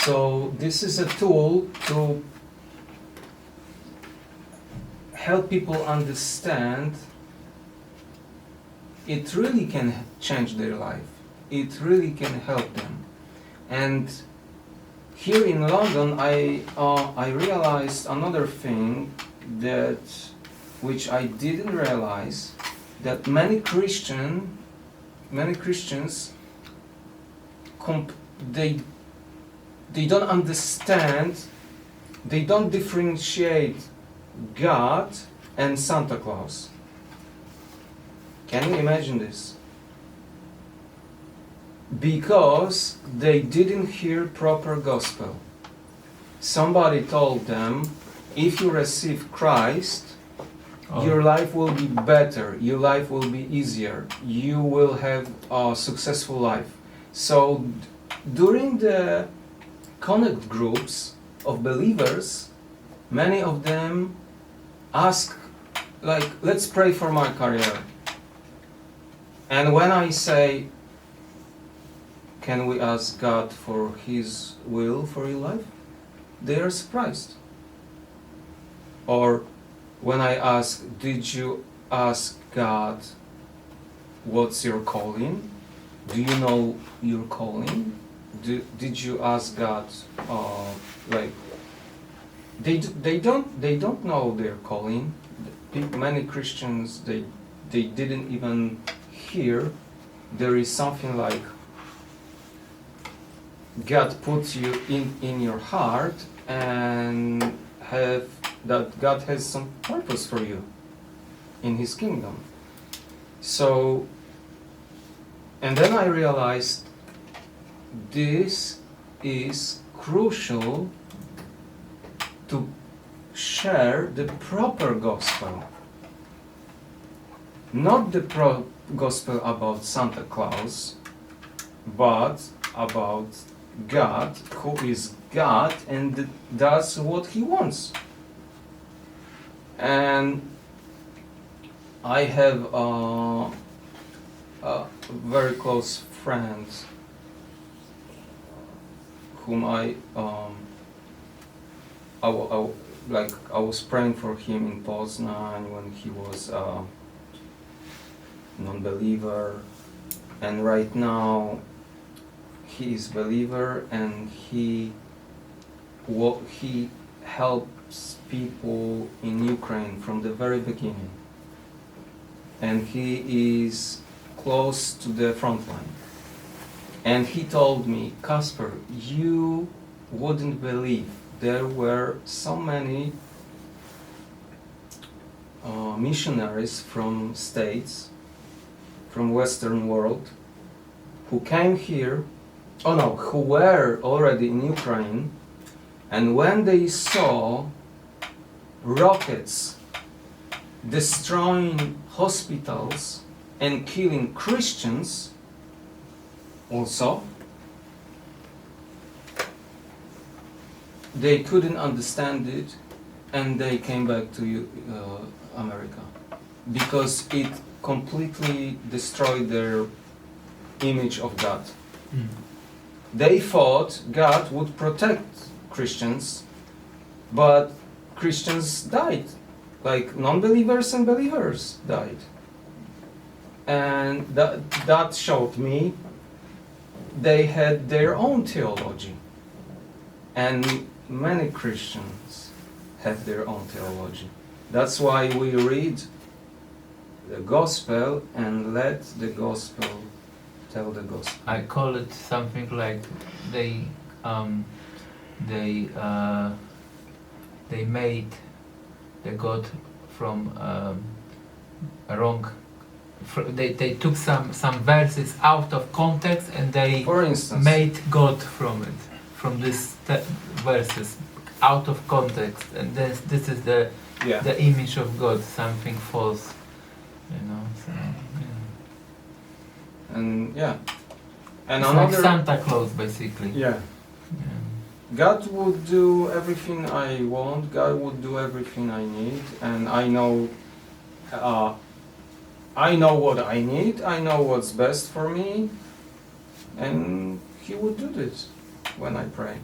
So this is a tool to help people understand it really can change their life. It really can help them. And here in London, I realized another thing that which I didn't realize, that many Christians they don't understand, they don't differentiate God and Santa Claus. Can you imagine this? Because they didn't hear proper gospel. Somebody told them, if you receive Christ, your life will be better, your life will be easier, you will have a successful life. So during the connect groups of believers, many of them ask, like, let's pray for my career. And when I say, can we ask God for His will for your life? They are surprised. Or when I ask, did you ask God what's your calling? Do you know your calling? Did you ask God, like, they don't know their calling. Many Christians, they didn't even hear there is something like God puts you in your heart, and that God has some purpose for you in His kingdom. So, and then I realized this is crucial to share the proper gospel. Not the gospel about Santa Claus, but about God, who is God and does what He wants. And I have a very close friend whom I was praying for him in Poznan when he was a non-believer, and right now he is believer, and he helps people in Ukraine from the very beginning, and he is close to the front line. And he told me, Kasper, you wouldn't believe there were so many missionaries from States, from Western world, who came here, who were already in Ukraine, and when they saw rockets destroying hospitals and killing Christians also, they couldn't understand it, and they came back to America, because it completely destroyed their image of God. Mm. They thought God would protect Christians, but Christians died, like non-believers and believers died. And that showed me they had their own theology. And many Christians have their own theology. That's why we read the gospel and let the gospel tell the gospel. I call it something like they made the God from a wrong. They took some verses out of context, and they, for instance, made God from it, from these verses out of context, and this is the image of God, something false, you know. So, and it's like Santa Claus, basically. Yeah. God would do everything I want. God would do everything I need, and I know what I need. I know what's best for me, and He would do this when I pray.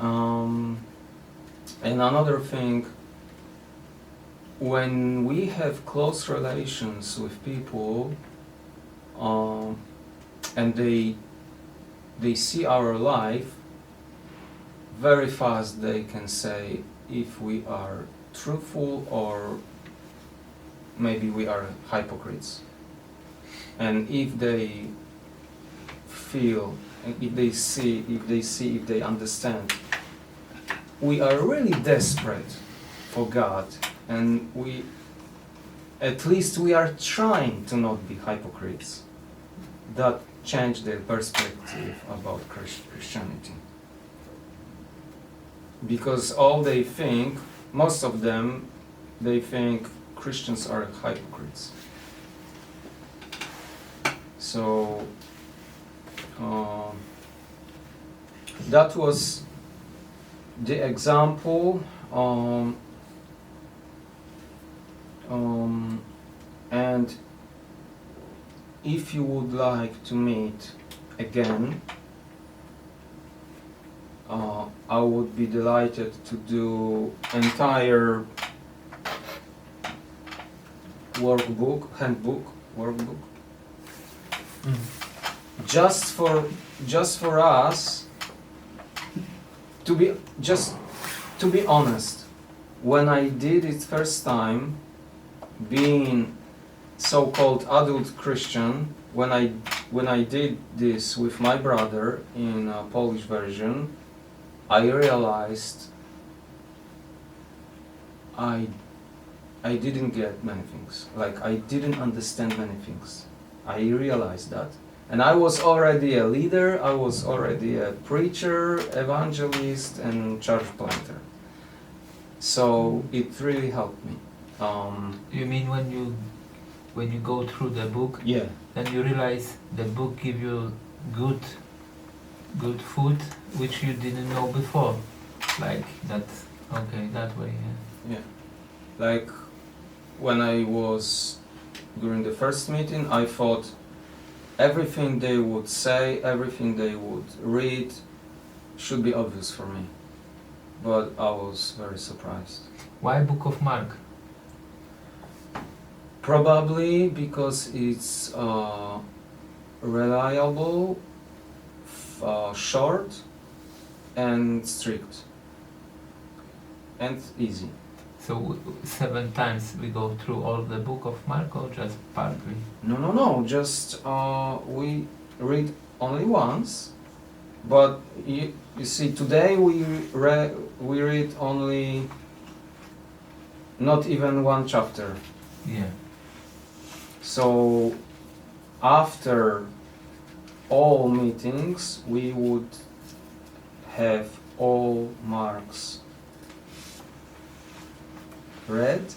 And another thing, when we have close relations with people, and they see our life, very fast they can say if we are truthful or maybe we are hypocrites. And if they feel, if they understand, we are really desperate for God, and at least we are trying to not be hypocrites. That changed their perspective about Christianity. Because all they think, most of them, they think Christians are hypocrites. So that was the example, and if you would like to meet again, I would be delighted to do entire handbook, just for us to be honest. When I did it first time, being so-called adult Christian, when I did this with my brother in a Polish version, I realized I didn't get many things. Like, I didn't understand many things. I realized that. And I was already a leader, I was already a preacher, evangelist, and church planter. So it really helped me. You mean when you go through the book, Yeah. then you realize the book give you good food which you didn't know before, like that. Okay, that way. Yeah. Yeah. Like, when I was during the first meeting, I thought everything they would say, everything they would read should be obvious for me. But I was very surprised. Why Book of Mark? Probably because it's reliable, short, and strict, and easy. So 7 times we go through all the Book of Mark, or just partly? No. Just we read only once, but you see, today we read only not even one chapter. Yeah. So after all meetings, we would have all Marks read,